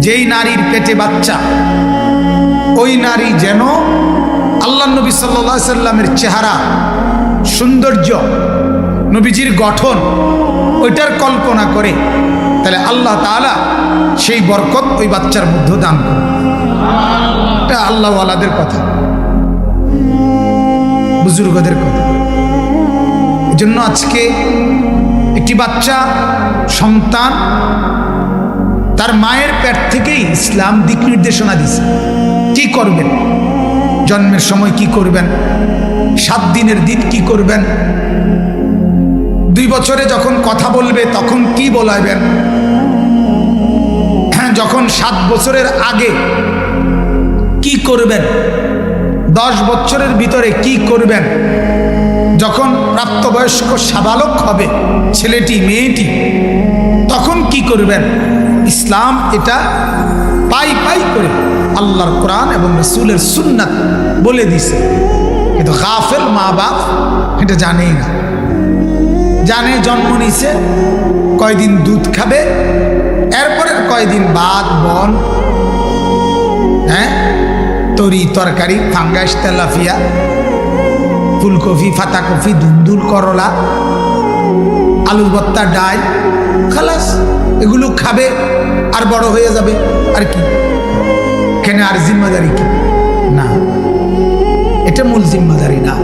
যেই নারীর পেটে বাচ্চা, ওই নারী যেন আল্লাহ নবী সাল্লাল্লাহু আলাইহি সাল্লামের চেহারা, সৌন্দর্য, নবীজির গঠন ওইটার কল্পনা করে, তাহলে আল্লাহ তাআলা সেই বরকত ওই বাচ্চার মধ্যে দান করে। এটা আল্লাহওয়ালাদের কথা, বুজুর্গদের কথা। এই জন্য আজকে একটি বাচ্চা সন্তান তার মায়ের পেট থেকেই ইসলাম দিক নির্দেশনা দিছে, কি করবেন, জন্মের সময় কি করবেন, 7 দিনের দিন কি করবেন, 2 বছরে যখন কথা বলবে তখন কি বলাইবেন, যখন 7 বছরের আগে কি করবেন, 10 বছরের ভিতরে কি করবেন, যখন প্রাপ্তবয়স্ক সাবালক হবে ছেলেটি মেয়েটি তখন কি করবেন। ইসলাম এটা পাই পাই করে আল্লাহর কোরআন এবং রাসূলের সুন্নাত বলে দিছে, কিন্তু গাফেল মা বাপ এটা জানেই না। জানে জন্ম নিছে, কয়দিন দুধ খাবে, এরপরে কয়দিন ভাত বন, তরি তরকারি, ফাঙ্গাস, তেলাপিয়া, ফুলকপি, ফাতাকপি, দুন্দুল, করলা, আলু ভর্তা, ডাল, খালাস, এগুলো খাবে আর বড় হয়ে যাবে। আর কি কেন, আর জিম্মাদারি কি না, এটা মূল জিম্মাদারি না।